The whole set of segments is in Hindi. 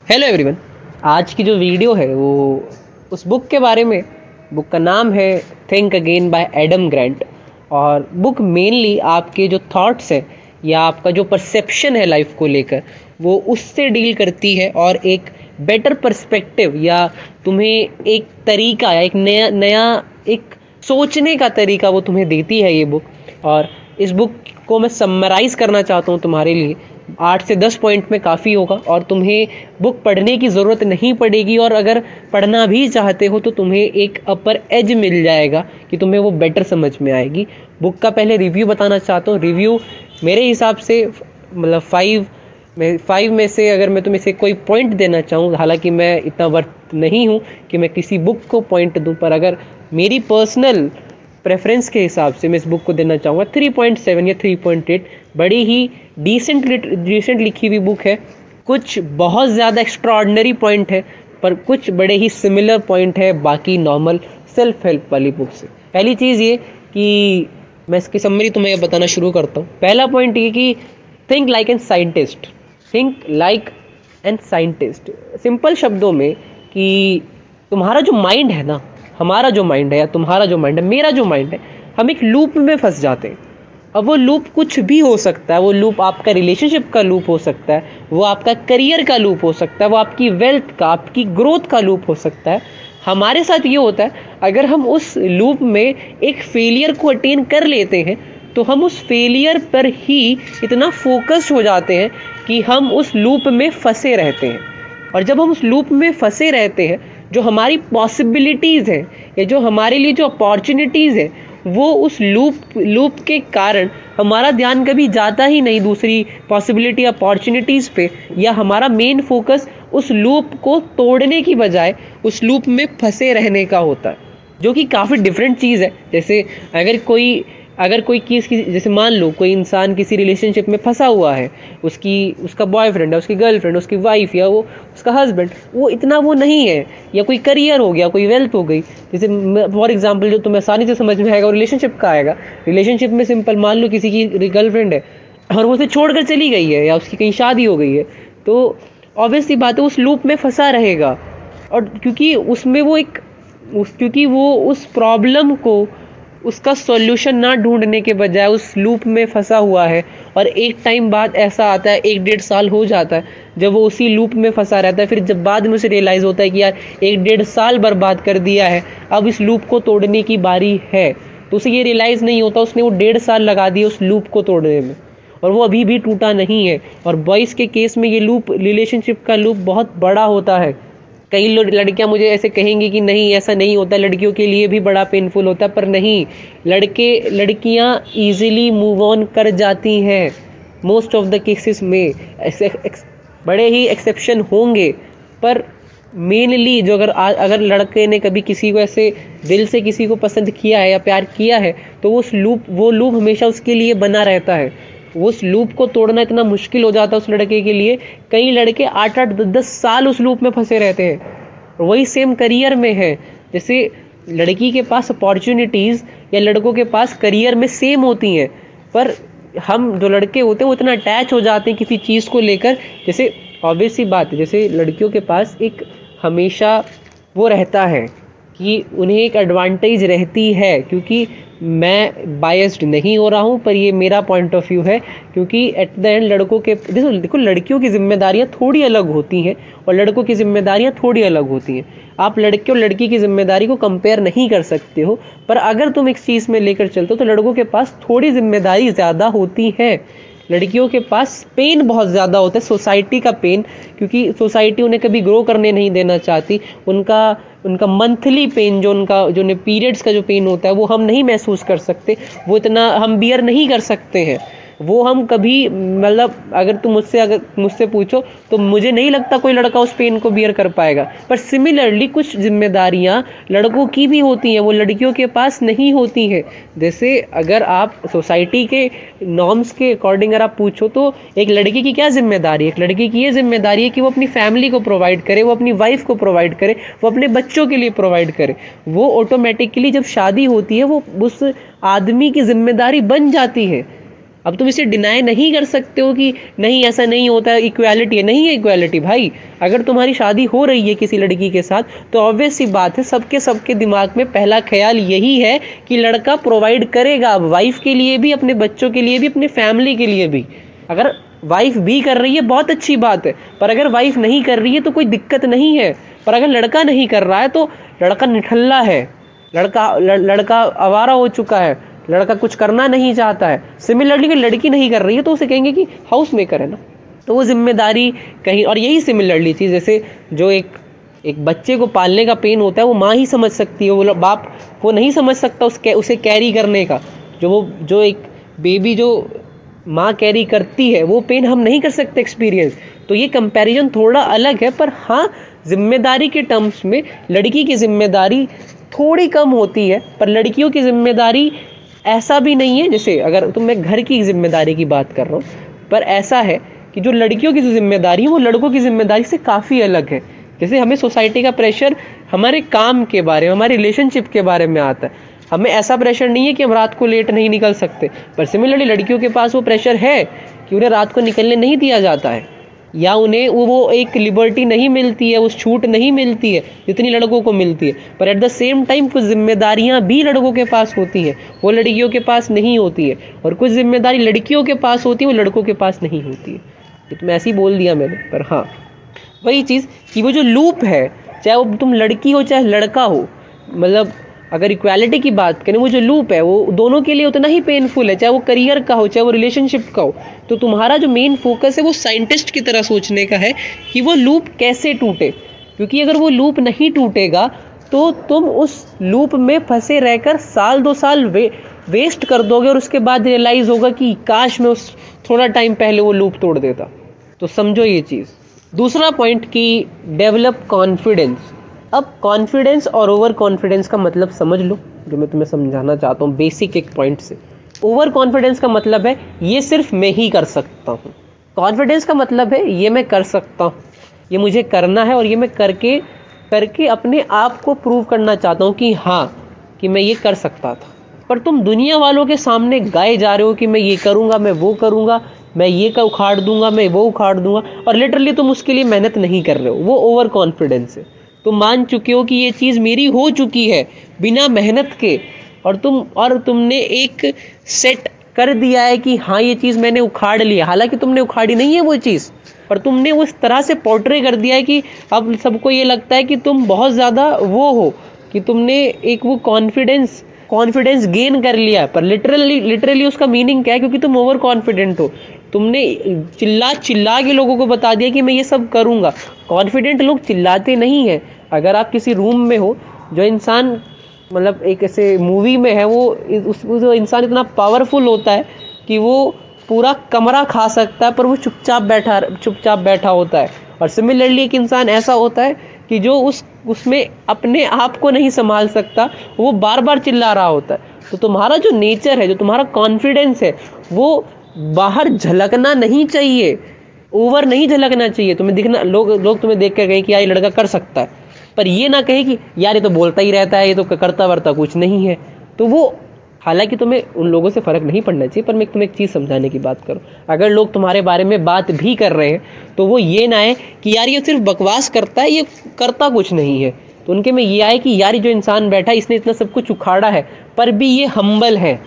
Hello everyone. आज की जो वीडियो है वो उस बुक के बारे में। बुक का नाम है think again bye Adam grant. और बुक मेनली आपके जो थॉट्स हैं या आपका जो परसेप्शन है लाइफ को लेकर वो उससे डील करती है और एक बेटर पर्सपेक्टिव या तुम्हें एक तरीका या एक नया एक सोचने का तरीका वो तुम्हें देती है ये बुक। और इस बुक को मैं समराइज़ करना चाहता हूँ तुम्हारे लिए। 8 से 10 पॉइंट में काफ़ी होगा और तुम्हें बुक पढ़ने की ज़रूरत नहीं पड़ेगी। और अगर पढ़ना भी चाहते हो तो तुम्हें एक अपर एज मिल जाएगा कि तुम्हें वो बेटर समझ में आएगी। बुक का पहले रिव्यू बताना चाहता हूँ। रिव्यू मेरे हिसाब से मतलब 5 में से अगर मैं तुम्हें से कोई पॉइंट देना चाहूँ, हालांकि मैं इतना वर्थ नहीं हूँ कि मैं किसी बुक को पॉइंट दूँ, पर अगर मेरी पर्सनल प्रेफरेंस के हिसाब से मैं इस बुक को देना चाहूँगा 3.7 या 3.8। बड़ी ही डिसेंट लिखी हुई बुक है। कुछ बहुत ज़्यादा एक्स्ट्राऑर्डिनरी पॉइंट है पर कुछ बड़े ही सिमिलर पॉइंट है बाकी नॉर्मल सेल्फ हेल्प वाली बुक से। पहली चीज़ ये कि मैं इसकी समरी तुम्हें बताना शुरू करता हूँ। पहला पॉइंट ये कि think like an scientist. Think like an scientist simple शब्दों में कि तुम्हारा जो माइंड है ना, हमारा जो माइंड है या तुम्हारा जो माइंड है, मेरा जो माइंड है, हम एक लूप में फंस जाते हैं। अब वो लूप कुछ भी हो सकता है। वो लूप आपका रिलेशनशिप का लूप हो सकता है, वो आपका करियर का लूप हो सकता है, वो आपकी वेल्थ का, आपकी ग्रोथ का लूप हो सकता है। हमारे साथ ये होता है, अगर हम उस लूप में एक फेलियर को अटेन कर लेते हैं तो हम उस फेलियर पर ही इतना फोकस्ड हो जाते हैं कि हम उस लूप में फंसे रहते हैं। और जब हम उस लूप में फंसे रहते हैं, जो हमारी पॉसिबिलिटीज़ हैं या जो हमारे लिए जो अपॉर्चुनिटीज़ हैं, वो उस लूप के कारण हमारा ध्यान कभी जाता ही नहीं दूसरी पॉसिबिलिटी अपॉर्चुनिटीज़ पे, या हमारा मेन फोकस उस लूप को तोड़ने की बजाय उस लूप में फंसे रहने का होता है, जो कि काफ़ी डिफरेंट चीज़ है। जैसे अगर कोई जैसे मान लो कोई इंसान किसी रिलेशनशिप में फंसा हुआ है, उसका बॉयफ्रेंड है, उसकी गर्लफ्रेंड, उसकी वाइफ या वो उसका हस्बैंड, वो इतना वो नहीं है, या कोई करियर हो गया, कोई वेल्थ हो गई। जैसे फॉर एग्जांपल जो तुम्हें आसानी से समझ में आएगा वो रिलेशनशिप का आएगा। रिलेशनशिप में सिंपल मान लो किसी की गर्लफ्रेंड है और वो उसे छोड़कर चली गई है या उसकी कहीं शादी हो गई है, तो ऑब्वियसली बात है उस लूप में फंसा रहेगा। और क्योंकि वो उस प्रॉब्लम को उसका सॉल्यूशन ना ढूंढने के बजाय उस लूप में फंसा हुआ है। और एक टाइम बाद ऐसा आता है, 1-1.5 साल हो जाता है जब वो उसी लूप में फंसा रहता है। फिर जब बाद में उसे रियलाइज़ होता है कि यार 1-1.5 साल बर्बाद कर दिया है, अब इस लूप को तोड़ने की बारी है, तो उसे ये रियलाइज़ नहीं होता उसने वो 1.5 साल लगा दिए उस लूप को तोड़ने में, और वो अभी भी टूटा नहीं है। और बॉयज़ के केस में ये लूप, रिलेशनशिप का लूप बहुत बड़ा होता है। कई लड़कियां मुझे ऐसे कहेंगी कि नहीं ऐसा नहीं होता, लड़कियों के लिए भी बड़ा पेनफुल होता है, पर नहीं, लड़कियां इजीली मूव ऑन कर जाती हैं मोस्ट ऑफ द केसेस में। बड़े ही एक्सेप्शन होंगे, पर मेनली जो अगर लड़के ने कभी किसी को ऐसे दिल से किसी को पसंद किया है या प्यार किया है तो वो लूप हमेशा उसके लिए बना रहता है। उस लूप को तोड़ना इतना मुश्किल हो जाता है उस लड़के के लिए। कई लड़के 8-8 10 साल उस लूप में फंसे रहते हैं। और वही सेम करियर में है। जैसे लड़की के पास अपॉर्चुनिटीज़ या लड़कों के पास करियर में सेम होती हैं, पर हम जो लड़के होते हैं वो इतना अटैच हो जाते हैं किसी चीज़ को लेकर। जैसे ऑब्वियस सी बात है, जैसे लड़कियों के पास एक हमेशा वो रहता है कि उन्हें एक एडवांटेज रहती है, क्योंकि मैं बायस्ड नहीं हो रहा हूँ पर ये मेरा पॉइंट ऑफ व्यू है। क्योंकि एट द एंड लड़कों के देखो लड़कियों की जिम्मेदारियाँ थोड़ी अलग होती हैं और लड़कों की जिम्मेदारियाँ थोड़ी अलग होती हैं। आप लड़के और लड़की की जिम्मेदारी को कंपेयर नहीं कर सकते हो, पर अगर तुम एक चीज़ में लेकर चलते हो तो लड़कों के पास थोड़ी जिम्मेदारी ज़्यादा होती है। लड़कियों के पास पेन बहुत ज़्यादा होता है, सोसाइटी का पेन, क्योंकि सोसाइटी उन्हें कभी ग्रो करने नहीं देना चाहती। उनका मंथली पेन जो उन्हें पीरियड्स का जो पेन होता है वो हम नहीं महसूस कर सकते, वो इतना हम बियर नहीं कर सकते हैं। वो हम कभी मतलब अगर मुझसे पूछो तो मुझे नहीं लगता कोई लड़का उस पेन को बियर कर पाएगा। पर सिमिलरली कुछ जिम्मेदारियां लड़कों की भी होती हैं, वो लड़कियों के पास नहीं होती हैं। जैसे अगर आप सोसाइटी के नॉर्म्स के अकॉर्डिंग अगर आप पूछो तो एक लड़की की क्या जिम्मेदारी है? एक लड़की की ये जिम्मेदारी है कि वो अपनी फैमिली को प्रोवाइड करे, वो अपनी वाइफ को प्रोवाइड करे, वो अपने बच्चों के लिए प्रोवाइड करे। वो ऑटोमेटिकली जब शादी होती है वो उस आदमी की जिम्मेदारी बन जाती है। अब तुम इसे डिनाई नहीं कर सकते हो कि नहीं ऐसा नहीं होता, इक्वालिटी है। नहीं है इक्वालिटी भाई। अगर तुम्हारी शादी हो रही है किसी लड़की के साथ तो ऑब्वियस सी बात है सबके दिमाग में पहला ख्याल यही है कि लड़का प्रोवाइड करेगा, वाइफ के लिए भी, अपने बच्चों के लिए भी, अपनी फैमिली के लिए भी। अगर वाइफ भी कर रही है बहुत अच्छी बात है, पर अगर वाइफ नहीं कर रही है तो कोई दिक्कत नहीं है। पर अगर लड़का नहीं कर रहा है तो लड़का निठल्ला है, लड़का आवारा हो चुका है, लड़का कुछ करना नहीं चाहता है। सिमिलरली अगर लड़की नहीं कर रही है तो उसे कहेंगे कि हाउस मेकर है ना, तो वो जिम्मेदारी कहीं। और यही सिमिलरली चीज़, जैसे जो एक बच्चे को पालने का पेन होता है वो माँ ही समझ सकती है, वो बाप वो नहीं समझ सकता उसे कैरी करने का। जो एक बेबी जो माँ कैरी करती है वो पेन हम नहीं कर सकते एक्सपीरियंस। तो ये कंपैरिजन थोड़ा अलग है, पर हाँ जिम्मेदारी के टर्म्स में लड़की की जिम्मेदारी थोड़ी कम होती है। पर लड़कियों की जिम्मेदारी ऐसा भी नहीं है, जैसे अगर मैं घर की जिम्मेदारी की बात कर रहा हूँ, पर ऐसा है कि जो लड़कियों की जिम्मेदारी है वो लड़कों की जिम्मेदारी से काफ़ी अलग है। जैसे हमें सोसाइटी का प्रेशर हमारे काम के बारे में, हमारे रिलेशनशिप के बारे में आता है। हमें ऐसा प्रेशर नहीं है कि हम रात को लेट नहीं निकल सकते, पर सिमिलरली लड़कियों के पास वो प्रेशर है कि उन्हें रात को निकलने नहीं दिया जाता है, या उन्हें वो एक लिबर्टी नहीं मिलती है, उस छूट नहीं मिलती है जितनी लड़कों को मिलती है। पर एट द सेम टाइम कुछ जिम्मेदारियां भी लड़कों के पास होती हैं, वो लड़कियों के पास नहीं होती है, और कुछ जिम्मेदारी लड़कियों के पास होती है वो लड़कों के पास नहीं होती है। ये तो मैं ऐसे ही बोल दिया मैंने, पर हाँ वही चीज़ कि वो जो लूप है, चाहे वो तुम लड़की हो चाहे लड़का हो, मतलब अगर इक्वालिटी की बात करें, वो जो लूप है वो दोनों के लिए उतना ही पेनफुल है, चाहे वो करियर का हो चाहे वो रिलेशनशिप का हो। तो तुम्हारा जो मेन फोकस है वो साइंटिस्ट की तरह सोचने का है कि वो लूप कैसे टूटे, क्योंकि अगर वो लूप नहीं टूटेगा तो तुम उस लूप में फंसे रहकर साल 2 साल वेस्ट कर दोगे, और उसके बाद रियलाइज़ होगा कि काश मैं उस थोड़ा टाइम पहले वो लूप तोड़ देता। तो समझो ये चीज़। दूसरा पॉइंट कि डेवलप कॉन्फिडेंस। अब कॉन्फिडेंस और ओवर कॉन्फिडेंस का मतलब समझ लो, जो मैं तुम्हें समझाना चाहता हूँ बेसिक एक पॉइंट से। ओवर कॉन्फिडेंस का मतलब है ये सिर्फ मैं ही कर सकता हूँ। कॉन्फिडेंस का मतलब है ये मैं कर सकता हूँ, ये मुझे करना है, और ये मैं करके अपने आप को प्रूव करना चाहता हूँ कि हाँ कि मैं ये कर सकता था। पर तुम दुनिया वालों के सामने गाए जा रहे हो कि मैं ये करूँगा, मैं वो करूँगा, मैं ये का उखाड़ दूंगा, मैं वो उखाड़ दूंगा, और लिटरली तुम उसके लिए मेहनत नहीं कर रहे हो। वो ओवर कॉन्फिडेंस है। तुम मान चुके हो कि ये चीज़ मेरी हो चुकी है बिना मेहनत के, और तुमने एक सेट कर दिया है कि हाँ ये चीज़ मैंने उखाड़ लिया, हालांकि तुमने उखाड़ी नहीं है वो चीज़, पर तुमने उस तरह से पोर्ट्रे कर दिया है कि अब सबको ये लगता है कि तुम बहुत ज़्यादा वो हो, कि तुमने एक वो कॉन्फिडेंस गेन कर लिया। पर लिटरली उसका मीनिंग क्या है, क्योंकि तुम ओवर कॉन्फिडेंट हो। तुमने चिल्ला के लोगों को बता दिया कि मैं ये सब करूँगा। कॉन्फिडेंट लोग चिल्लाते नहीं हैं। अगर आप किसी रूम में हो, जो इंसान मतलब एक ऐसे मूवी में है, वो इंसान इतना पावरफुल होता है कि वो पूरा कमरा खा सकता है, पर वो चुपचाप बैठा होता है। और सिमिलरली एक इंसान ऐसा होता है कि जो उसमें अपने आप को नहीं संभाल सकता, वो बार बार चिल्ला रहा होता है। तो तुम्हारा जो नेचर है, जो तुम्हारा कॉन्फिडेंस है, वो बाहर झलकना नहीं चाहिए, ओवर नहीं झलकना चाहिए। तुम्हें दिखना, लोग तुम्हें देख कर कहें कि यार ये लड़का कर सकता है, पर ये ना कहे कि यार ये तो बोलता ही रहता है, ये तो करता वर्ता कुछ नहीं है। तो वो, हालांकि तुम्हें उन लोगों से फ़र्क नहीं पड़ना चाहिए, पर मैं तुम्हें एक चीज़ समझाने की बात करूँ। अगर लोग तुम्हारे बारे में बात भी कर रहे हैं तो वो ये ना है कि यार ये सिर्फ बकवास करता है, ये करता कुछ नहीं है। तो उनके में ये आए कि यार ये जो इंसान बैठा है इसने इतना सब कुछ उखाड़ा है, पर भी ये हम्बल है।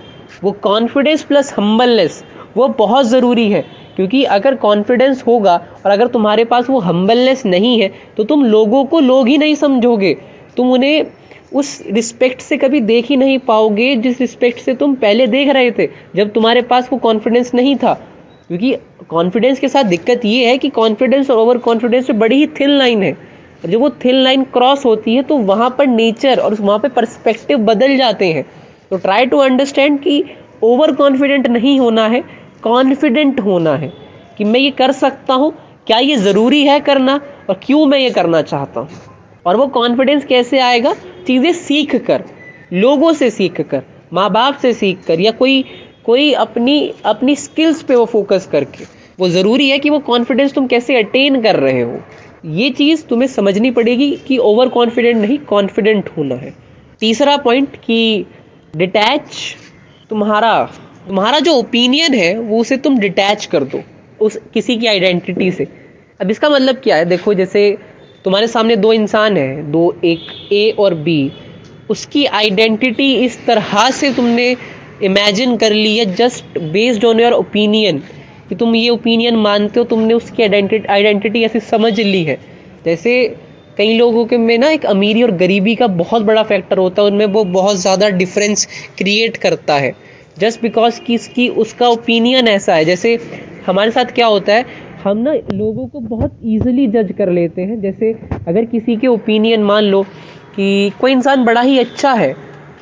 वो कॉन्फिडेंस प्लस हम्बलनेस वो बहुत ज़रूरी है, क्योंकि अगर कॉन्फिडेंस होगा और अगर तुम्हारे पास वो हम्बलनेस नहीं है तो तुम लोगों को लोग ही नहीं समझोगे, तुम उन्हें उस रिस्पेक्ट से कभी देख ही नहीं पाओगे जिस रिस्पेक्ट से तुम पहले देख रहे थे जब तुम्हारे पास वो कॉन्फिडेंस नहीं था। क्योंकि कॉन्फिडेंस के साथ दिक्कत ये है कि कॉन्फिडेंस और ओवर कॉन्फिडेंस में बड़ी ही थिन लाइन है। जब वो थिन लाइन क्रॉस होती है तो वहाँ पर नेचर और वहाँ पर पर्सपेक्टिव बदल जाते हैं। तो ट्राई टू अंडरस्टैंड कि ओवर कॉन्फिडेंट नहीं होना है, कॉन्फिडेंट होना है कि मैं ये कर सकता हूँ, क्या ये ज़रूरी है करना, और क्यों मैं ये करना चाहता हूँ। और वो कॉन्फिडेंस कैसे आएगा? चीज़ें सीख कर, लोगों से सीख कर, माँ बाप से सीख कर, या कोई अपनी स्किल्स पे वो फोकस करके। वो ज़रूरी है कि वो कॉन्फिडेंस तुम कैसे अटेन कर रहे हो, ये चीज़ तुम्हें समझनी पड़ेगी कि ओवर कॉन्फिडेंट नहीं, कॉन्फिडेंट होना है। तीसरा पॉइंट कि डिटैच तुम्हारा तुम्हारा जो ओपिनियन है वो उसे तुम डिटैच कर दो उस किसी की आइडेंटिटी से। अब इसका मतलब क्या है, देखो जैसे तुम्हारे सामने दो इंसान हैं, दो, एक ए और बी, उसकी आइडेंटिटी इस तरह से तुमने इमेजिन कर ली है just based on your opinion, कि तुम ये ओपिनियन मानते हो, तुमने उसकी आइडेंटिटी ऐसी समझ ली है। जैसे कई लोगों के में ना एक अमीरी और गरीबी का बहुत बड़ा फैक्टर होता है, उनमें वो बहुत ज़्यादा डिफरेंस क्रिएट करता है जस्ट बिकॉज कि इसकी उसका ओपिनियन ऐसा है। जैसे हमारे साथ क्या होता है, हम ना लोगों को बहुत ईजिली जज कर लेते हैं। जैसे अगर किसी के ओपिनियन, मान लो कि कोई इंसान बड़ा ही अच्छा है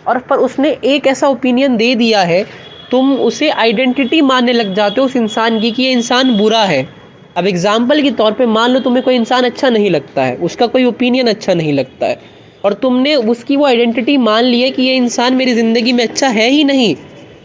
और पर उसने एक ऐसा ओपिनियन दे दिया है, तुम उसे आइडेंटिटी मानने लग जाते हो उस इंसान की कि ये इंसान बुरा है। अब एग्जाम्पल के तौर पे मान लो तुम्हें कोई इंसान अच्छा नहीं लगता है, उसका कोई ओपिनियन अच्छा नहीं लगता है, और तुमने उसकी वो आइडेंटिटी मान ली है कि ये इंसान मेरी ज़िंदगी में अच्छा है ही नहीं,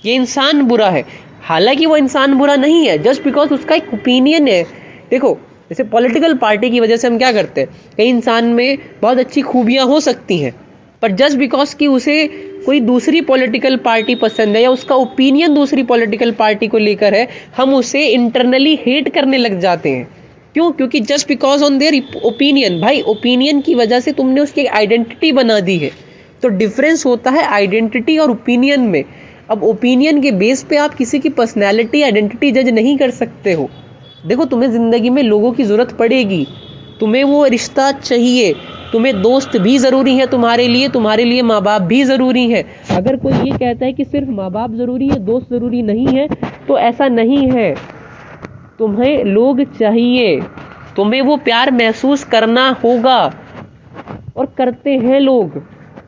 ये इंसान बुरा है। हालांकि वो इंसान बुरा नहीं है, जस्ट बिकॉज उसका एक ओपिनियन है। देखो जैसे पॉलिटिकल पार्टी की वजह से हम क्या करते हैं, कई इंसान में बहुत अच्छी खूबियाँ हो सकती हैं, पर जस्ट बिकॉज कि उसे कोई दूसरी पॉलिटिकल पार्टी पसंद है या उसका ओपिनियन दूसरी पॉलिटिकल पार्टी को लेकर है, हम उसे इंटरनली हेट करने लग जाते हैं। क्यों? क्योंकि just because on their opinion. भाई ओपिनियन की वजह से तुमने उसकी आइडेंटिटी बना दी है। तो डिफरेंस होता है आइडेंटिटी और ओपिनियन में। अब ओपिनियन के बेस पे आप किसी की पर्सनैलिटी, आइडेंटिटी जज नहीं कर सकते हो। देखो तुम्हें ज़िंदगी में लोगों की ज़रूरत पड़ेगी, तुम्हें वो रिश्ता चाहिए, तुम्हें दोस्त भी ज़रूरी है, तुम्हारे लिए माँ बाप भी ज़रूरी है। अगर कोई ये कहता है कि सिर्फ माँ बाप ज़रूरी है, दोस्त ज़रूरी नहीं है, तो ऐसा नहीं है। तुम्हें लोग चाहिए, तुम्हें वो प्यार महसूस करना होगा, और करते हैं लोग।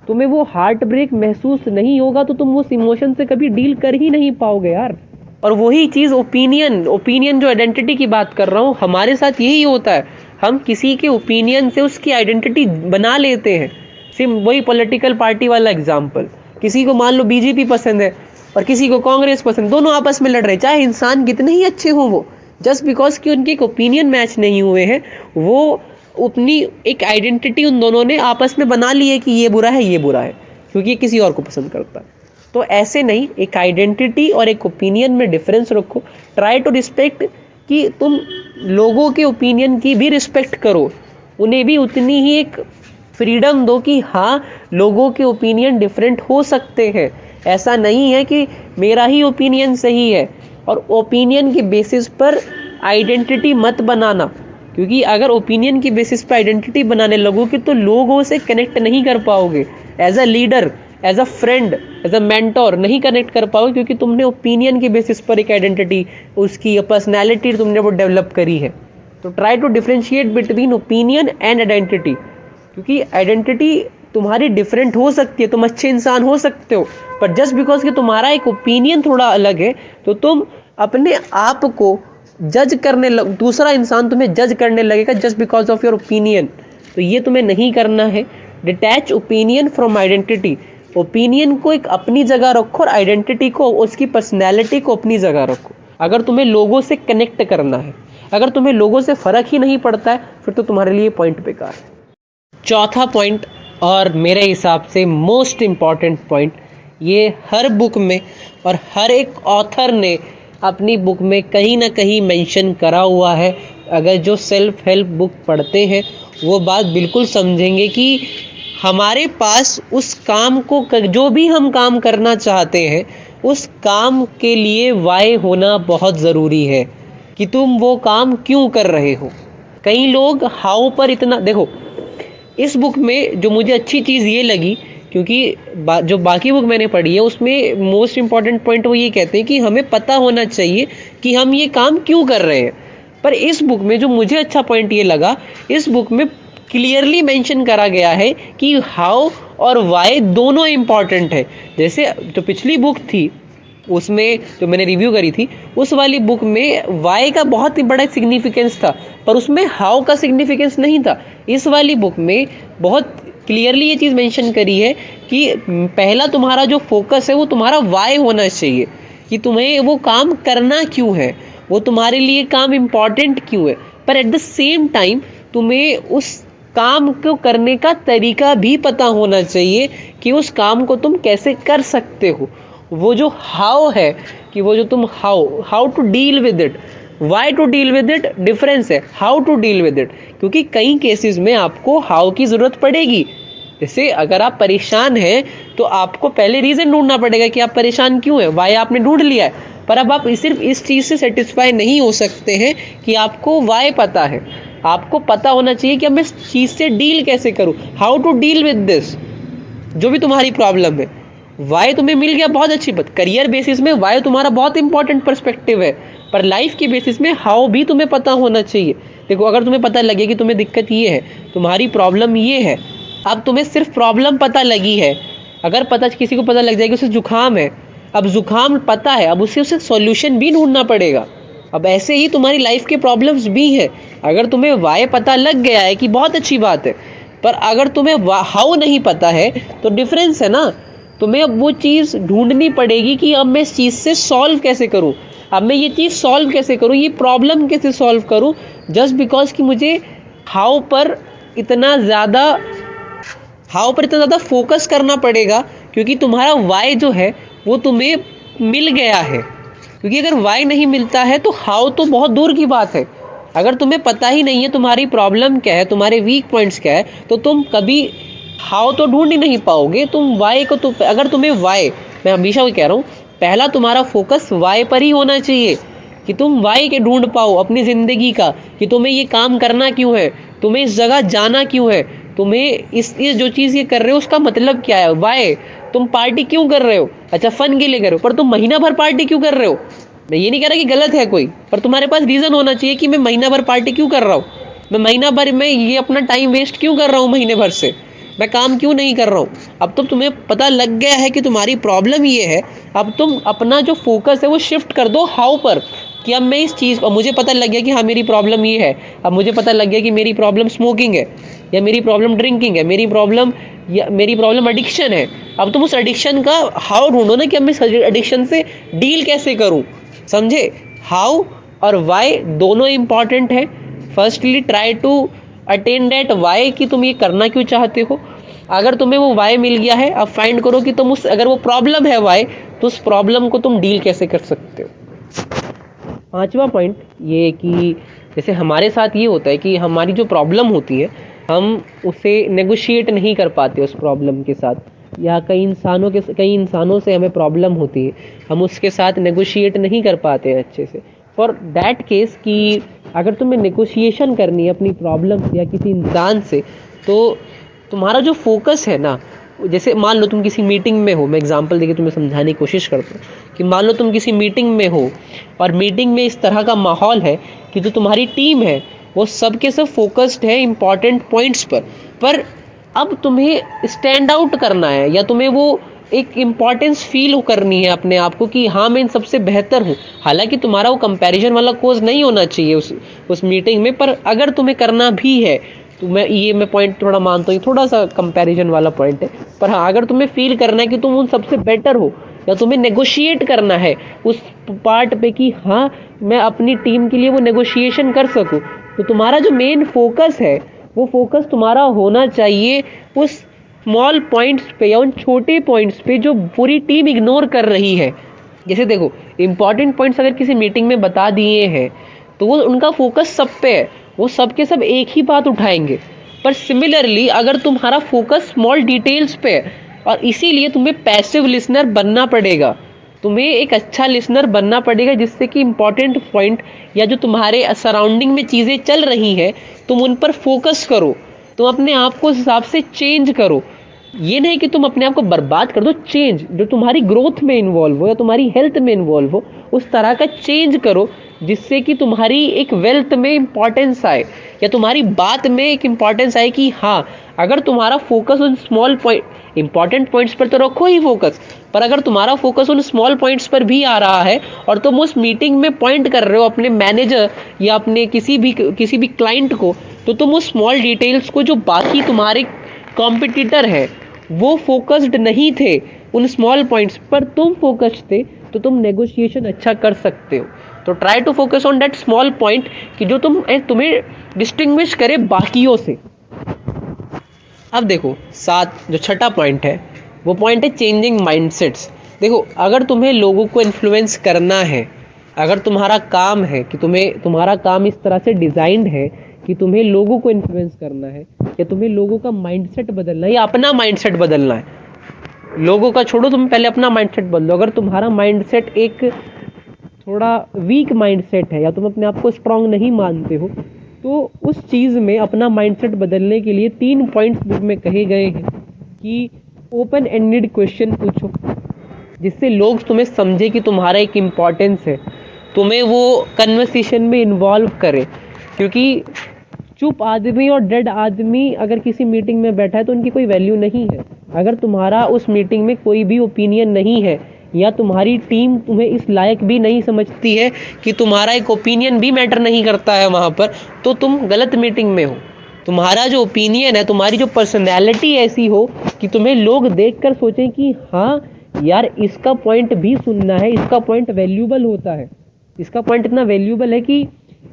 तुम्हें वो हार्ट ब्रेक महसूस नहीं होगा तो तुम उस इमोशन से कभी डील कर ही नहीं पाओगे यार। और वही चीज़ ओपिनियन जो आइडेंटिटी की बात कर रहा हूँ, हमारे साथ यही होता है। हम किसी के ओपिनियन से उसकी आइडेंटिटी बना लेते हैं। सिर्फ वही पॉलिटिकल पार्टी वाला एग्जाम्पल, किसी को मान लो बीजेपी पसंद है और किसी को कांग्रेस पसंद, दोनों आपस में लड़ रहे, चाहे इंसान कितने ही अच्छे हों, वो जस्ट बिकॉज कि उनके एक ओपिनियन मैच नहीं हुए हैं, वो अपनी एक आइडेंटिटी उन दोनों ने आपस में बना ली है कि ये बुरा है, ये बुरा है, क्योंकि ये किसी और को पसंद करता है। तो ऐसे नहीं, एक आइडेंटिटी और एक ओपिनियन में डिफरेंस रखो। ट्राई टू रिस्पेक्ट, कि तुम लोगों के ओपिनियन की भी रिस्पेक्ट करो, उन्हें भी उतनी ही एक फ्रीडम दो कि हाँ लोगों के ओपिनियन डिफरेंट हो सकते हैं। ऐसा नहीं है कि मेरा ही ओपिनियन सही है। और ओपिनियन के बेसिस पर आइडेंटिटी मत बनाना, क्योंकि अगर ओपिनियन की बेसिस पर आइडेंटिटी बनाने लगोगे तो लोगों से कनेक्ट नहीं कर पाओगे। As a leader, as a friend, as a mentor नहीं कनेक्ट कर पाओगे, क्योंकि तुमने ओपिनियन के बेसिस पर एक आइडेंटिटी, उसकी पर्सनैलिटी तुमने वो डेवलप करी है। तो try to differentiate between opinion and identity, क्योंकि आइडेंटिटी तुम्हारी डिफरेंट हो सकती है, तुम अच्छे इंसान हो सकते हो, पर जस्ट बिकॉज कि तुम्हारा एक ओपिनियन थोड़ा अलग है तो तुम अपने आप को जज करने दूसरा इंसान तुम्हें जज करने लगेगा just because of your opinion. तो ये तुम्हें नहीं करना है। Detach opinion from identity. Opinion को एक अपनी जगह रखो और आइडेंटिटी को, उसकी पर्सनैलिटी को अपनी जगह रखो। अगर तुम्हें लोगों से कनेक्ट करना है, अगर तुम्हें लोगों से फ़र्क ही नहीं पड़ता है, फिर तो तुम्हारे लिए पॉइंट बेकार है। चौथा पॉइंट, और मेरे हिसाब से मोस्ट इम्पॉर्टेंट पॉइंट, ये हर बुक में और हर एक ऑथर ने अपनी बुक में कहीं ना कहीं मेंशन करा हुआ है। अगर जो सेल्फ हेल्प बुक पढ़ते हैं वो बात बिल्कुल समझेंगे कि हमारे पास उस काम को, जो भी हम काम करना चाहते हैं, उस काम के लिए वाई होना बहुत ज़रूरी है कि तुम वो काम क्यों कर रहे हो। कई लोग हाउ पर इतना, देखो इस बुक में जो मुझे अच्छी चीज़ ये लगी, क्योंकि जो बाकी बुक मैंने पढ़ी है उसमें मोस्ट इम्पॉर्टेंट पॉइंट वो ये कहते हैं कि हमें पता होना चाहिए कि हम ये काम क्यों कर रहे हैं। पर इस बुक में जो मुझे अच्छा पॉइंट ये लगा, इस बुक में क्लियरली मेंशन करा गया है कि हाउ और वाई दोनों इम्पॉर्टेंट है। जैसे जो पिछली बुक थी उसमें जो मैंने रिव्यू करी थी, उस वाली बुक में वाई का बहुत ही बड़ा सिग्निफिकेंस था, पर उसमें हाउ का सिग्निफिकेंस नहीं था। इस वाली बुक में बहुत क्लियरली ये चीज़ मेंशन करी है कि पहला तुम्हारा जो फोकस है वो तुम्हारा वाई होना चाहिए, कि तुम्हें वो काम करना क्यों है, वो तुम्हारे लिए काम इम्पॉर्टेंट क्यों है। पर एट द सेम टाइम तुम्हें उस काम को करने का तरीका भी पता होना चाहिए कि उस काम को तुम कैसे कर सकते हो। वो जो हाउ है, कि वो जो तुम how to deal with it, why to deal with it difference है, how to deal with it. क्योंकि कई केसेस में आपको हाउ की ज़रूरत पड़ेगी। जैसे अगर आप परेशान हैं तो आपको पहले रीज़न ढूंढना पड़ेगा कि आप परेशान क्यों हैं, वाई आपने ढूंढ लिया है, पर अब आप सिर्फ इस चीज़ से सेटिस्फाई नहीं हो सकते हैं कि आपको वाई पता है, आपको पता होना चाहिए कि अब मैं इस चीज़ से डील कैसे करूं, how to deal with this, जो भी तुम्हारी प्रॉब्लम है। वाई तुम्हें मिल गया, बहुत अच्छी बात। करियर बेसिस में वाई तुम्हारा बहुत इंपॉर्टेंट पर्सपेक्टिव है, पर लाइफ की बेसिस में हाउ भी तुम्हें पता होना चाहिए। देखो, अगर तुम्हें पता लगे कि तुम्हें दिक्कत ये है, तुम्हारी प्रॉब्लम ये है, अब तुम्हें सिर्फ प्रॉब्लम पता लगी है। अगर पता किसी को पता लग जाएगा उसे जुकाम है, अब जुकाम पता है, अब उसे सॉल्यूशन भी ढूंढना पड़ेगा। अब ऐसे ही तुम्हारी लाइफ के प्रॉब्लम्स भी हैं। अगर तुम्हें वाई पता लग गया है कि बहुत अच्छी बात है, पर अगर तुम्हें हाउ नहीं पता है तो डिफरेंस है ना। तुम्हें अब वो चीज़ ढूंढनी पड़ेगी कि अब मैं इस चीज़ से सॉल्व कैसे करूं, अब मैं ये चीज़ सॉल्व कैसे करूं, ये प्रॉब्लम कैसे सॉल्व करूं, जस्ट बिकॉज कि मुझे हाउ पर इतना ज़्यादा फोकस करना पड़ेगा, क्योंकि तुम्हारा वाई जो है वो तुम्हें मिल गया है। क्योंकि अगर वाई नहीं मिलता है तो हाउ तो बहुत दूर की बात है। अगर तुम्हें पता ही नहीं है तुम्हारी प्रॉब्लम क्या है, तुम्हारे वीक पॉइंट्स क्या है, तो तुम कभी हाउ तो ढूंढ ही नहीं पाओगे। तुम वाई को तो, अगर तुम्हें वाई, मैं हमेशा वो कह रहा हूँ, पहला तुम्हारा फोकस वाई पर ही होना चाहिए, कि तुम वाई के ढूंढ पाओ अपनी ज़िंदगी का, कि तुम्हें ये काम करना क्यों है, तुम्हें इस जगह जाना क्यों है, तुम्हें इस जो चीज़ ये कर रहे हो उसका मतलब क्या है, वाई। तुम पार्टी क्यों कर रहे हो, अच्छा फन के लिए कर रहे हो, पर तुम महीना भर पार्टी क्यों कर रहे हो। मैं ये नहीं कह रहा कि गलत है कोई, पर तुम्हारे पास रीज़न होना चाहिए कि मैं महीना भर पार्टी क्यों कर रहा हूँ, मैं महीना भर में ये अपना टाइम वेस्ट क्यों कर रहा हूँ, महीने भर से मैं काम क्यों नहीं कर रहा हूँ। अब तो तुम्हें पता लग गया है कि तुम्हारी प्रॉब्लम ये है, अब तुम अपना जो फोकस है वो शिफ्ट कर दो हाउ पर, कि अब मैं इस चीज़ को, मुझे पता लग गया कि हाँ मेरी प्रॉब्लम ये है, अब मुझे पता लग गया कि मेरी प्रॉब्लम स्मोकिंग है, या मेरी प्रॉब्लम ड्रिंकिंग है, मेरी प्रॉब्लम एडिक्शन है। अब तुम उस एडिक्शन का हाउ ढूंढो ना, कि अब मैं इस एडिक्शन से डील कैसे करूँ। समझे, हाउ और वाई दोनों इंपॉर्टेंट है। Firstly try to attain that why, कि तुम ये करना क्यों चाहते हो। अगर तुम्हें वो वाई मिल गया है, अब फाइंड करो कि तुम उस, अगर वो प्रॉब्लम है वाई, तो उस प्रॉब्लम को तुम डील कैसे कर सकते हो। पांचवा पॉइंट ये कि जैसे हमारे साथ ये होता है कि हमारी जो प्रॉब्लम होती है हम उसे नेगोशिएट नहीं कर पाते उस प्रॉब्लम के साथ, या कई इंसानों से हमें प्रॉब्लम होती है, हम उसके साथ नेगोशिएट नहीं कर पाते हैं अच्छे से। फॉर दैट केस कि अगर तुम्हें नेगोशिएशन करनी है अपनी प्रॉब्लम या किसी इंसान से, तो तुम्हारा जो फोकस है ना, जैसे मान लो तुम किसी मीटिंग में हो, मैं एग्जांपल देके तुम्हें समझाने की कोशिश करता हूँ कि मान लो तुम किसी मीटिंग में हो और मीटिंग में इस तरह का माहौल है कि जो तुम्हारी टीम है वो सब के सब फोकस्ड है इंपॉर्टेंट पॉइंट्स पर अब तुम्हें स्टैंड आउट करना है, या तुम्हें वो एक इम्पॉर्टेंस फील करनी है अपने आप को कि हाँ मैं इन सबसे बेहतर हूँ। हालांकि तुम्हारा वो कंपैरिजन वाला कोर्स नहीं होना चाहिए उस मीटिंग में, पर अगर तुम्हें करना भी है तो मैं पॉइंट थोड़ा मानता हूँ, थोड़ा सा कंपैरिजन वाला पॉइंट है, पर हाँ अगर तुम्हें फील करना है कि तुम उन सबसे बेटर हो, या तुम्हें नेगोशिएट करना है उस पार्ट पे कि हाँ मैं अपनी टीम के लिए वो नेगोशिएशन कर सकूँ, तो तुम्हारा जो मेन फोकस है वो फोकस तुम्हारा होना चाहिए उस स्मॉल पॉइंट्स पे, या उन छोटे पॉइंट्स पे जो पूरी टीम इग्नोर कर रही है। जैसे देखो, इंपॉर्टेंट पॉइंट्स अगर किसी मीटिंग में बता दिए हैं तो वो उनका फोकस सब पे है, वो सब के सब एक ही बात उठाएंगे। पर सिमिलरली अगर तुम्हारा फोकस स्मॉल डिटेल्स पे है, और इसीलिए तुम्हें पैसिव लिसनर बनना पड़ेगा, तुम्हें एक अच्छा लिसनर बनना पड़ेगा, जिससे कि इंपॉर्टेंट पॉइंट या जो तुम्हारे सराउंडिंग में चीज़ें चल रही हैं तुम उन पर फोकस करो, तुम अपने आप को उस हिसाब से चेंज करो। ये नहीं कि तुम अपने आप को बर्बाद कर दो, चेंज जो तुम्हारी ग्रोथ में इन्वॉल्व हो या तुम्हारी हेल्थ में इन्वॉल्व हो उस तरह का चेंज करो, जिससे कि तुम्हारी एक वेल्थ में इंपॉर्टेंस आए, या तुम्हारी बात में एक इंपॉर्टेंस आए कि हाँ अगर तुम्हारा फोकस उन स्मॉल पॉइंट, इंपॉर्टेंट पॉइंट्स पर तो रखो ही फोकस, पर अगर तुम्हारा फोकस उन स्मॉल पॉइंट्स पर भी आ रहा है और तुम उस मीटिंग में पॉइंट कर रहे हो अपने मैनेजर या अपने किसी भी क्लाइंट को, तो तुम उस स्मॉल डिटेल्स को, जो बाकी तुम्हारे कॉम्पिटिटर है वो फोकस्ड नहीं थे उन स्मॉल पॉइंट्स पर, तुम फोकस्ड थे, तो तुम नेगोशिएशन अच्छा कर सकते हो। तो try to focus on that small point कि जो तुम्हें डिस्टिंग्विश करे बाकियों से। अब देखो जो छठा पॉइंट है वो पॉइंट है चेंजिंग माइंडसेट्स। देखो, अगर तुम्हें लोगों को इन्फ्लुएंस करना है, अगर तुम्हारा काम है कि तुम्हारा काम इस तरह से डिज़ाइंड है कि तुम्हें लोगों को इन्फ्लुएंस करना है, या तुम्हें लोगों का माइंडसेट बदलना है, या अपना माइंडसेट बदलना है, लोगों का छोड़ो, तुम पहले अपना माइंडसेट बदलो। अगर तुम्हारा माइंडसेट एक थोड़ा वीक माइंडसेट है, या तुम अपने आप को स्ट्रांग नहीं मानते हो, तो उस चीज़ में अपना माइंडसेट बदलने के लिए 3 पॉइंट्स बुक में कहे गए हैं कि ओपन एंडेड क्वेश्चन पूछो, जिससे लोग तुम्हें समझे कि तुम्हारा एक इम्पॉर्टेंस है, तुम्हें वो कन्वर्सेशन में इन्वॉल्व करे। क्योंकि चुप आदमी और डेड आदमी अगर किसी मीटिंग में बैठा है तो उनकी कोई वैल्यू नहीं है। अगर तुम्हारा उस मीटिंग में कोई भी ओपिनियन नहीं है, या तुम्हारी टीम तुम्हें इस लायक भी नहीं समझती है कि तुम्हारा एक ओपिनियन भी मैटर नहीं करता है वहाँ पर, तो तुम गलत मीटिंग में हो। तुम्हारा जो ओपिनियन है, तुम्हारी जो पर्सनैलिटी ऐसी हो कि तुम्हें लोग देखकर सोचें कि हाँ यार, इसका पॉइंट भी सुनना है, इसका पॉइंट वैल्यूबल होता है, इसका पॉइंट इतना वैल्यूबल है कि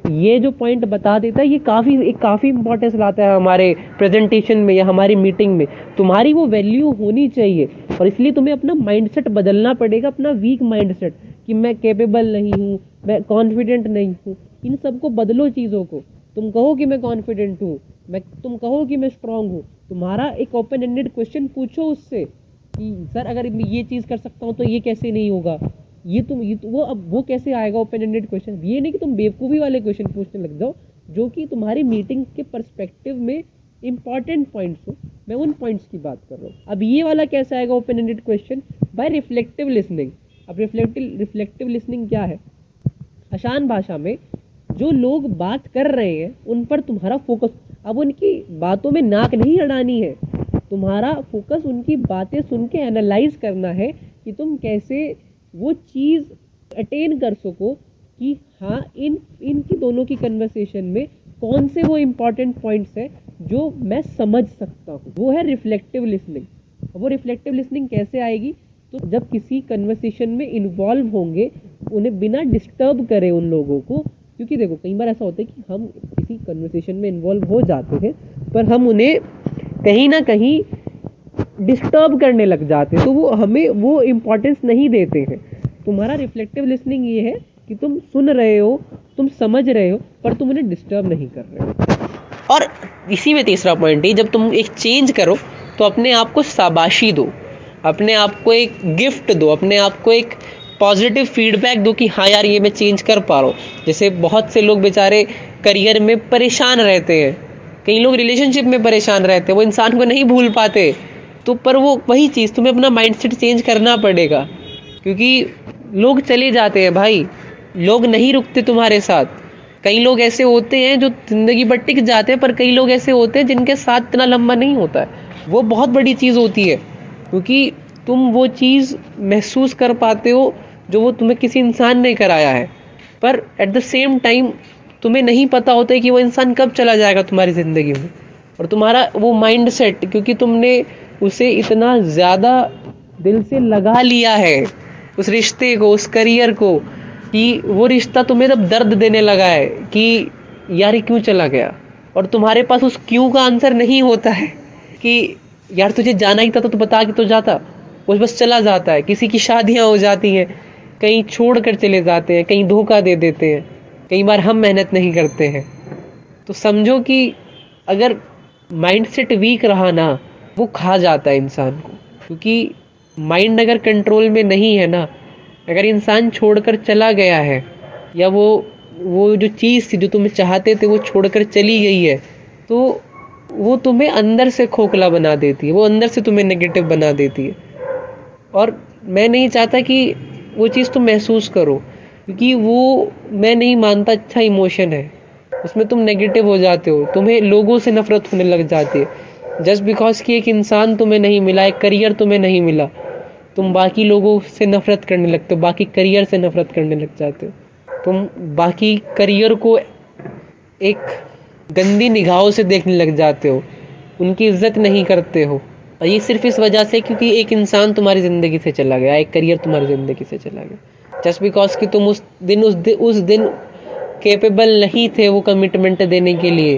ये जो पॉइंट बता देता है ये काफ़ी इंपॉर्टेंस लाता है हमारे प्रेजेंटेशन में या हमारी मीटिंग में। तुम्हारी वो वैल्यू होनी चाहिए, और इसलिए तुम्हें अपना माइंडसेट बदलना पड़ेगा, अपना वीक माइंडसेट कि मैं कैपेबल नहीं हूँ, मैं कॉन्फिडेंट नहीं हूँ। इन सबको बदलो चीज़ों को। तुम कहो कि मैं कॉन्फिडेंट हूँ, तुम कहो कि मैं स्ट्रांग हूँ। तुम्हारा एक ओपन एंडेड क्वेश्चन पूछो उससे कि सर अगर मैं ये चीज़ कर सकता हूँ तो ये कैसे नहीं होगा, वो कैसे आएगा ओपन एंडेड क्वेश्चन। ये नहीं कि तुम बेवकूफ़ी वाले क्वेश्चन पूछने लग जाओ जो कि तुम्हारी मीटिंग के पर्सपेक्टिव में इंपॉर्टेंट पॉइंट्स हो। मैं उन पॉइंट्स की बात कर रहा हूँ। अब ये वाला कैसे आएगा open ended question? By reflective listening. अब रिफ्लेक्टिव लिसनिंग क्या है? आसान भाषा में, जो लोग बात कर रहे हैं उन पर तुम्हारा फोकस, अब उनकी बातों में नाक नहीं अड़ानी है, तुम्हारा फोकस उनकी बातें सुन के एनालाइज करना है कि तुम कैसे वो चीज़ अटेन कर सको कि हाँ इनकी दोनों की कन्वर्सेशन में कौन से वो इम्पॉर्टेंट पॉइंट्स हैं जो मैं समझ सकता हूँ। वो है रिफ्लेक्टिव लिसनिंग। वो रिफ्लेक्टिव लिसनिंग कैसे आएगी? तो जब किसी कन्वर्सेशन में इन्वॉल्व होंगे, उन्हें बिना डिस्टर्ब करे उन लोगों को। क्योंकि देखो, कई बार ऐसा होता है कि हम किसी कन्वर्सेशन में इन्वॉल्व हो जाते हैं पर हम उन्हें कहीं ना कहीं डिस्टर्ब करने लग जाते हैं, तो वो हमें वो इम्पोर्टेंस नहीं देते हैं। तुम्हारा रिफ्लेक्टिव लिसनिंग ये है कि तुम सुन रहे हो, तुम समझ रहे हो, पर तुम उन्हें डिस्टर्ब नहीं कर रहे हो। और इसी में तीसरा पॉइंट है, जब तुम एक चेंज करो तो अपने आप को शाबाशी दो, अपने आप को एक गिफ्ट दो, अपने आप को एक पॉजिटिव फीडबैक दो कि हाँ यार, ये मैं चेंज कर पा रहा हूँ। जैसे बहुत से लोग बेचारे करियर में परेशान रहते हैं, कई लोग रिलेशनशिप में परेशान रहते हैं, वो इंसान को नहीं भूल पाते। तो पर वो वही चीज़, तुम्हें अपना माइंडसेट चेंज करना पड़ेगा, क्योंकि लोग चले जाते हैं भाई, लोग नहीं रुकते तुम्हारे साथ। कई लोग ऐसे होते हैं जो ज़िंदगी भर टिक जाते हैं, पर कई लोग ऐसे होते हैं जिनके साथ इतना लंबा नहीं होता है। वो बहुत बड़ी चीज़ होती है, क्योंकि तुम वो चीज़ महसूस कर पाते हो जो वो तुम्हें किसी इंसान ने कराया है, पर एट द सेम टाइम तुम्हें नहीं पता होता है कि वो इंसान कब चला जाएगा तुम्हारी ज़िंदगी में। और तुम्हारा वो माइंडसेट, क्योंकि तुमने उसे इतना ज़्यादा दिल से लगा लिया है, उस रिश्ते को, उस करियर को, कि वो रिश्ता तुम्हें तब दर्द देने लगा है कि यार ये क्यों चला गया। और तुम्हारे पास उस क्यों का आंसर नहीं होता है कि यार तुझे जाना ही था तो बता के तो जाता। वो बस चला जाता है। किसी की शादियाँ हो जाती हैं, कहीं छोड़ कर चले जाते हैं, कहीं धोखा दे देते हैं, कई बार हम मेहनत नहीं करते हैं। तो समझो कि अगर माइंडसेट वीक रहा ना, वो खा जाता है इंसान को। क्योंकि माइंड अगर कंट्रोल में नहीं है ना, अगर इंसान छोड़कर चला गया है, या वो जो चीज़ थी जो तुम्हें चाहते थे वो छोड़कर चली गई है, तो वो तुम्हें अंदर से खोखला बना देती है, वो अंदर से तुम्हें नेगेटिव बना देती है। और मैं नहीं चाहता कि वो चीज़ तुम महसूस करो, क्योंकि वो मैं नहीं मानता अच्छा इमोशन है। उसमें तुम नेगेटिव हो जाते हो, तुम्हें लोगों से नफरत होने लग जाती है। जस्ट बिकॉज कि एक इंसान तुम्हें नहीं मिला, एक करियर तुम्हें नहीं मिला, तुम बाकी लोगों से नफरत करने लगते हो, बाकी करियर से नफरत करने लग जाते हो। तुम बाकी करियर को एक गंदी निगाहों से देखने लग जाते हो, उनकी इज्जत नहीं करते हो। और ये सिर्फ इस वजह से क्योंकि एक इंसान तुम्हारी ज़िंदगी से चला गया, एक करियर तुम्हारी ज़िंदगी से चला गया। जस्ट बिकॉज कि तुम उस दिन कैपेबल नहीं थे वो कमिटमेंट देने के लिए,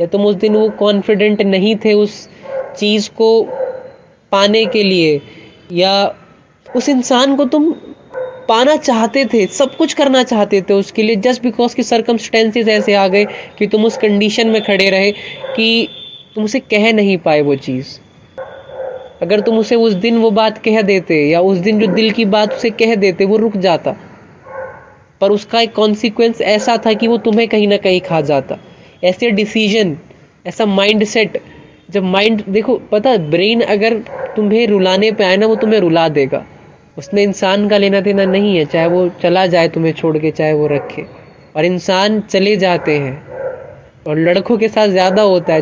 या तुम उस दिन वो कॉन्फिडेंट नहीं थे उस चीज़ को पाने के लिए, या उस इंसान को तुम पाना चाहते थे, सब कुछ करना चाहते थे उसके लिए, जस्ट बिकॉज कि सर्कमस्टेंसेस ऐसे आ गए कि तुम उस कंडीशन में खड़े रहे कि तुम उसे कह नहीं पाए वो चीज़। अगर तुम उसे उस दिन वो बात कह देते, या उस दिन जो दिल की बात उसे कह देते, वो रुक जाता, पर उसका एक कॉन्सिक्वेंस ऐसा था कि वो तुम्हें कहीं ना कहीं खा जाता। ऐसे डिसीजन, ऐसा माइंड सेट, जब माइंड देखो, पता है ब्रेन अगर तुम्हें रुलाने पे आए ना, वो तुम्हें रुला देगा। उसमें इंसान का लेना देना नहीं है, चाहे वो चला जाए तुम्हें छोड़ के, चाहे वो रखे। और इंसान चले जाते हैं, और लड़कों के साथ ज़्यादा होता है।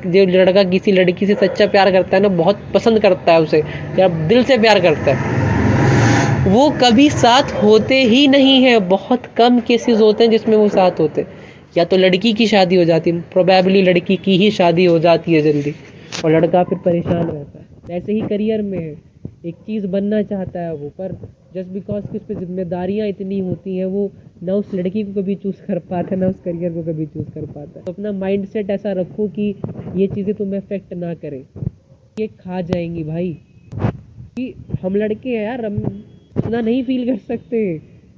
जो लड़का किसी लड़की से सच्चा प्यार करता है ना, बहुत पसंद करता है उसे, या दिल से प्यार करता है, वो कभी साथ होते ही नहीं है। बहुत कम केसेस होते हैं जिसमें वो साथ होते, या तो लड़की की शादी हो जाती है, प्रोबेबली लड़की की ही शादी हो जाती है जल्दी, और लड़का फिर परेशान रहता है। ऐसे ही करियर में है, एक चीज़ बनना चाहता है वो, पर जस्ट बिकॉज कि उस पर जिम्मेदारियाँ इतनी होती हैं, वो ना उस लड़की को कभी चूज़ कर पाता है, ना उस करियर को कभी चूज़ कर पाता है। तो अपना माइंड सेट ऐसा रखो कि ये चीज़ें तुम्हें अफेक्ट ना करें, ये खा जाएंगी भाई। कि हम लड़के हैं यार, हम इतना नहीं फील कर सकते।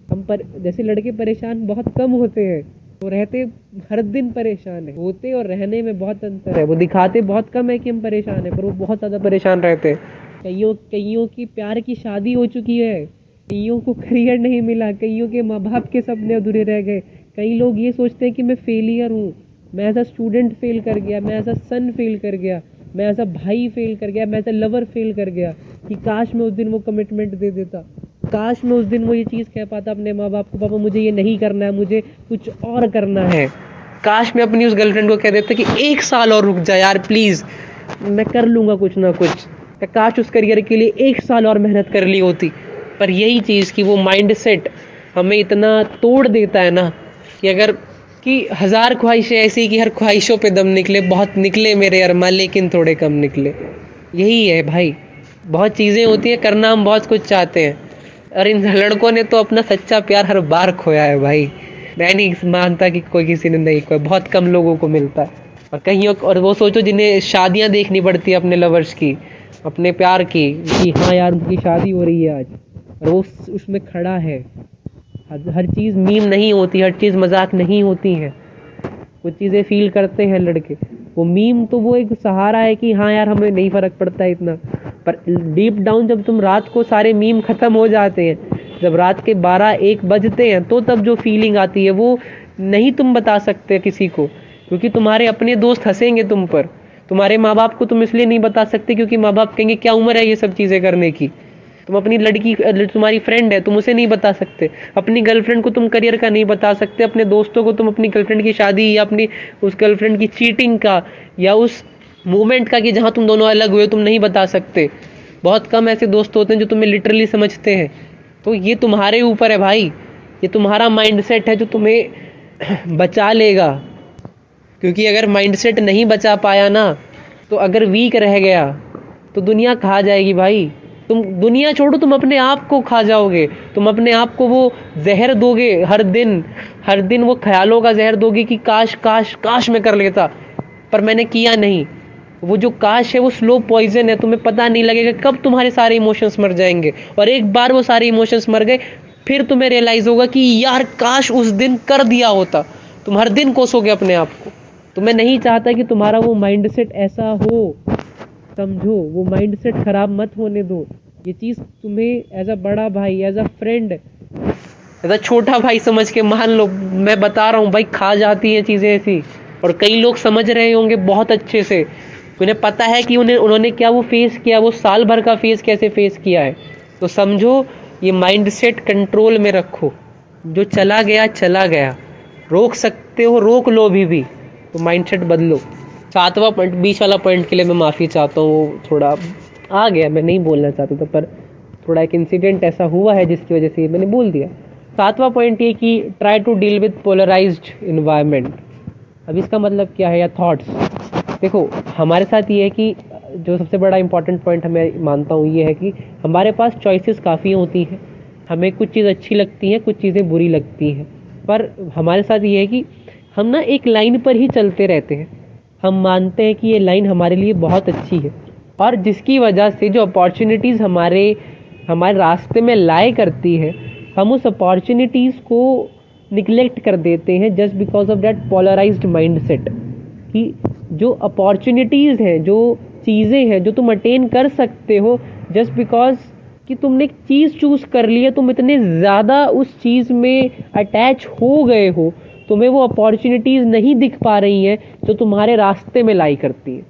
हम पर जैसे लड़के परेशान बहुत कम होते हैं, वो रहते हर दिन परेशान है, होते और रहने में बहुत अंतर है। वो दिखाते बहुत कम है कि हम परेशान हैं, पर वो बहुत ज़्यादा परेशान रहते हैं। कईयों की प्यार की शादी हो चुकी है, कईयों को करियर नहीं मिला, कईयों के माँ बाप के सपने अधूरे रह गए। कई लोग ये सोचते हैं कि मैं फेलियर हूँ, मैं एज अ स्टूडेंट फेल कर गया, मैं एज अ सन फेल कर गया, मैं एज अ भाई फेल कर गया, मैं एज अ लवर फेल कर गया। कि काश मैं उस दिन वो कमिटमेंट दे देता, काश मैं उस दिन वो ये चीज़ कह पाता अपने माँ बाप को, पापा मुझे ये नहीं करना है, मुझे कुछ और करना है। काश मैं अपनी उस गर्लफ्रेंड को कह देता कि 1 साल और रुक जा यार प्लीज़, मैं कर लूँगा कुछ ना कुछ। काश उस करियर के लिए 1 साल और मेहनत कर ली होती। पर यही चीज़ कि वो माइंड सेट हमें इतना तोड़ देता है ना, कि अगर कि 1000 ख्वाहिशें ऐसी कि हर ख्वाहिशों पे दम निकले, बहुत निकले मेरे अरमा लेकिन थोड़े कम निकले। यही है भाई, बहुत चीज़ें होती हैं, करना हम बहुत कुछ चाहते हैं, और इन लड़कों ने तो अपना सच्चा प्यार हर बार खोया है भाई। मैं नहीं मानता कि कोई किसी ने नहीं खोया, बहुत कम लोगों को मिलता है। और वो सोचो जिन्हें शादियां देखनी पड़ती है अपने लवर्स की, अपने प्यार की, कि हाँ यार उनकी शादी हो रही है आज, और वो उसमें खड़ा है। हर चीज़ मीम नहीं होती, हर चीज़ मजाक नहीं होती है, कुछ चीज़ें फील करते हैं लड़के। वो मीम तो वो एक सहारा है कि हाँ यार हमें नहीं फ़र्क पड़ता है इतना, पर डीप डाउन जब तुम रात को सारे मीम ख़त्म हो जाते हैं, जब रात के 12-1 बजते हैं, तो तब जो फीलिंग आती है वो नहीं तुम बता सकते किसी को, क्योंकि तुम्हारे अपने दोस्त हंसेंगे तुम पर। तुम्हारे माँ बाप को तुम इसलिए नहीं बता सकते क्योंकि माँ बाप कहेंगे क्या उम्र है ये सब चीज़ें करने की। तुम अपनी लड़की, तुम्हारी फ्रेंड है, तुम उसे नहीं बता सकते। अपनी गर्लफ्रेंड को तुम करियर का नहीं बता सकते। अपने दोस्तों को तुम अपनी गर्लफ्रेंड की शादी या अपनी उस गर्लफ्रेंड की चीटिंग का या उस मोमेंट का कि जहाँ तुम दोनों अलग हुए तुम नहीं बता सकते। बहुत कम ऐसे दोस्त होते हैं जो तुम्हें लिटरली समझते हैं। तो ये तुम्हारे ऊपर है भाई, ये तुम्हारा माइंडसेट है जो तुम्हें बचा लेगा। क्योंकि अगर माइंडसेट नहीं बचा पाया ना, तो अगर वीक रह गया तो दुनिया खा जाएगी भाई। तुम दुनिया छोड़ो, तुम अपने आप को खा जाओगे। तुम अपने आप को वो जहर दोगे, हर दिन वो ख्यालों का जहर दोगे कि काश काश काश मैं कर लेता, पर मैंने किया नहीं। वो जो काश है वो स्लो पॉइजन है, तुम्हें पता नहीं लगेगा कब तुम्हारे सारे इमोशंस मर जाएंगे, और एक बार वो सारे इमोशंस मर गए फिर तुम्हें रियलाइज होगा कि यार काश उस दिन कर दिया होता। तुम हर दिन कोसोगे अपने आप को। तो मैं नहीं चाहता कि तुम्हारा वो माइंडसेट ऐसा हो, समझो, वो माइंडसेट खराब मत होने दो। ये चीज़ तुम्हें एज अ बड़ा भाई, as a friend, as a छोटा भाई समझ के मान लो। मैं बता रहा हूँ भाई, खा जाती है चीज़ें ऐसी। और कई लोग समझ रहे होंगे बहुत अच्छे से, उन्हें पता है कि उन्होंने क्या वो फेस किया, वो साल भर का फेस कैसे फेस किया है। तो समझो, ये माइंडसेट कंट्रोल में रखो। जो चला गया चला गया, रोक सकते हो रोक लो भी, तो माइंडसेट बदलो। 7वां पॉइंट, बीच वाला पॉइंट के लिए मैं माफ़ी चाहता हूँ, थोड़ा आ गया, मैं नहीं बोलना चाहता था, पर थोड़ा एक इंसिडेंट ऐसा हुआ है जिसकी वजह से मैंने बोल दिया। 7वां पॉइंट ये कि try to deal with polarised environment. अब इसका मतलब क्या है, या थॉट्स। देखो, हमारे साथ ये है कि जो सबसे बड़ा इंपॉर्टेंट पॉइंट मैं मानता हूँ ये है कि हमारे पास चॉइसेस काफ़ी होती हैं। हमें कुछ चीज़ अच्छी लगती हैं, कुछ चीज़ें बुरी लगती हैं, पर हमारे साथ ये है कि हम ना एक लाइन पर ही चलते रहते हैं। हम मानते हैं कि ये लाइन हमारे लिए बहुत अच्छी है, और जिसकी वजह से जो अपॉर्चुनिटीज़ हमारे हमारे रास्ते में लाए करती है, हम उस अपॉर्चुनिटीज़ को निगलेक्ट कर देते हैं just because of that polarised mindset. कि जो अपॉर्चुनिटीज़ हैं, जो चीज़ें हैं जो तुम अटेन कर सकते हो, जस्ट बिकॉज कि तुमने एक चीज़ चूज़ कर ली है, तुम इतने ज़्यादा उस चीज़ में अटैच हो गए हो, तुम्हें वो अपॉर्चुनिटीज़ नहीं दिख पा रही हैं जो तुम्हारे रास्ते में लाई करती हैं।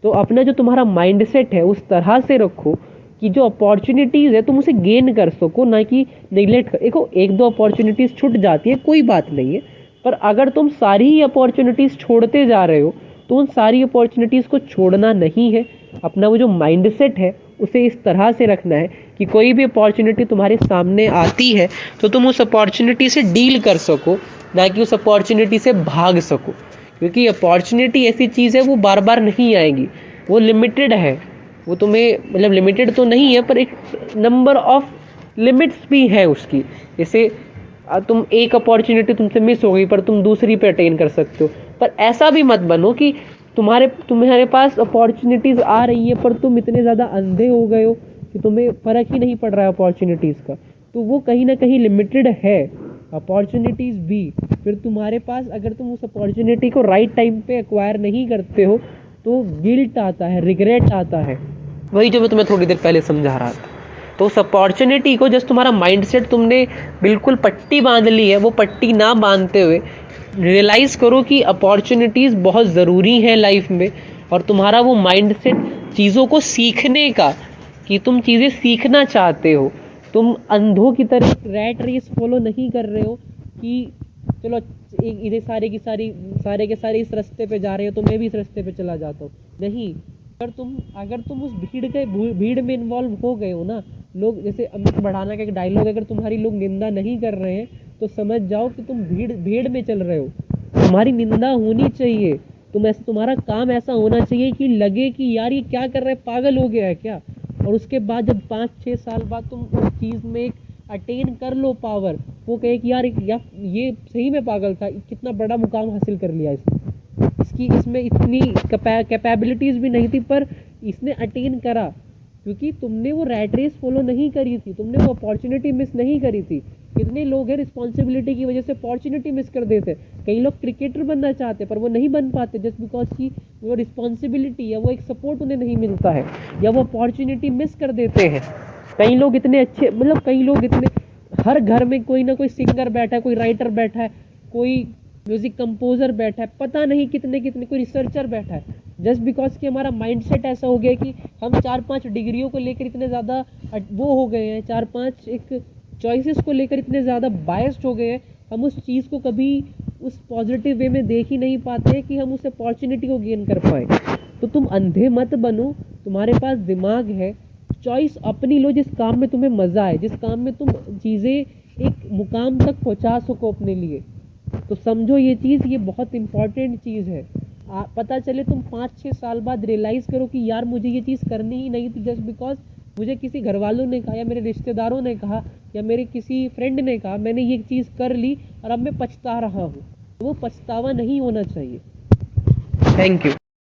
तो अपना जो तुम्हारा माइंडसेट है उस तरह से रखो कि जो अपॉर्चुनिटीज़ है तुम उसे गेन कर सको, ना कि निगलेक्ट कर। देखो, एक दो अपॉर्चुनिटीज़ छूट जाती है, कोई बात नहीं है, पर अगर तुम सारी ही अपॉर्चुनिटीज़ छोड़ते जा रहे हो तो उन सारी अपॉर्चुनिटीज़ को छोड़ना नहीं है। अपना वो जो माइंडसेट है उसे इस तरह से रखना है कि कोई भी अपॉर्चुनिटी तुम्हारे सामने आती है तो तुम उस अपॉर्चुनिटी से डील कर सको, ना कि उस अपॉर्चुनिटी से भाग सको। क्योंकि अपॉर्चुनिटी ऐसी चीज़ है, वो बार बार नहीं आएगी, वो लिमिटेड है। वो तुम्हें, मतलब लिमिटेड तो नहीं है, पर एक नंबर ऑफ लिमिट्स भी है उसकी। जैसे तुम एक अपॉर्चुनिटी तुमसे मिस हो गई पर तुम दूसरी पे अटेन कर सकते हो। पर ऐसा भी मत बनो कि तुम्हारे पास अपॉर्चुनिटीज़ आ रही है पर तुम इतने ज़्यादा अंधे हो गए हो कि तुम्हें फ़र्क ही नहीं पड़ रहा है अपॉर्चुनिटीज़ का। तो वो कहीं ना कहीं लिमिटेड है अपॉर्चुनिटीज़ भी। फिर तुम्हारे पास, अगर तुम उस अपॉर्चुनिटी को राइट टाइम पे एक्वायर नहीं करते हो तो गिल्ट आता है, रिग्रेट आता है। वही जो मैं तुम्हें थोड़ी देर पहले समझा रहा था। तो उस अपॉर्चुनिटी को, जस्ट तुम्हारा माइंडसेट तुमने बिल्कुल पट्टी बांध ली है, वो पट्टी ना बांधते हुए रियलाइज़ करो कि अपॉर्चुनिटीज़ बहुत ज़रूरी हैं लाइफ में। और तुम्हारा वो माइंडसेट चीज़ों को सीखने का, कि तुम चीज़ें सीखना चाहते हो, तुम अंधों की तरह रैट रेस फॉलो नहीं कर रहे हो कि चलो इधर सारे के सारे इस रास्ते पे जा रहे हो तो मैं भी इस रास्ते पे चला जाता हूँ। नहीं, अगर तुम उस भीड़ में इन्वॉल्व हो गए हो ना, लोग, जैसे अमित बढ़ाना का एक डायलॉग, अगर तुम्हारी लोग निंदा नहीं कर रहे हैं तो समझ जाओ कि तुम भीड़ में चल रहे हो। तुम्हारी निंदा होनी चाहिए, तुम्हारा काम ऐसा होना चाहिए कि लगे कि यार ये क्या कर रहा है, पागल हो गया है क्या। और उसके बाद जब 5-6 साल बाद तुम उस चीज़ में एक अटेन कर लो पावर, वो कहे कि यार ये सही में पागल था, कितना बड़ा मुकाम हासिल कर लिया इसमें इतनी कैपेबिलिटीज़ भी नहीं थी पर इसने अटेन करा। क्योंकि तुमने वो रैट रेस फॉलो नहीं करी थी, तुमने वो अपॉर्चुनिटी मिस नहीं करी थी। कितने लोग हैं रिस्पॉन्सिबिलिटी की वजह से अपॉर्चुनिटी मिस कर देते। कई लोग क्रिकेटर बनना चाहते पर वो नहीं बन पाते जस्ट बिकॉज की वो रिस्पॉन्सिबिलिटी या वो एक सपोर्ट उन्हें नहीं मिलता है, या वो अपॉर्चुनिटी मिस कर देते हैं। कई लोग इतने अच्छे, मतलब कई लोग इतने, हर घर में कोई ना कोई सिंगर बैठा है, कोई राइटर बैठा है, कोई म्यूजिक कंपोजर बैठा है, पता नहीं कितने कोई रिसर्चर बैठा है। जस्ट बिकॉज कि हमारा माइंडसेट ऐसा हो गया कि हम 4-5 डिग्रियों को लेकर इतने ज़्यादा वो हो गए हैं, 4-5 एक चॉइसेस को लेकर इतने ज़्यादा बायस्ड हो गए हैं, हम उस चीज़ को कभी उस पॉजिटिव वे में देख ही नहीं पाते कि हम उस अपॉर्चुनिटी को गेन कर पाए। तो तुम अंधे मत बनो, तुम्हारे पास दिमाग है, चॉइस अपनी लो जिस काम में तुम्हें मज़ा आए, जिस काम में तुम चीज़ें एक मुकाम तक पहुंचा सको अपने लिए। तो समझो ये चीज़, ये बहुत इंपॉर्टेंट चीज़ है। पता चले तुम 5-6 साल बाद रियलाइज़ करो कि यार मुझे ये चीज़ करनी ही नहीं थी, जस्ट बिकॉज मुझे किसी घर वालों ने कहा, या मेरे रिश्तेदारों ने कहा, या मेरे किसी फ्रेंड ने कहा, मैंने ये चीज़ कर ली और अब मैं पछता रहा हूँ। वो पछतावा नहीं होना चाहिए। Thank you.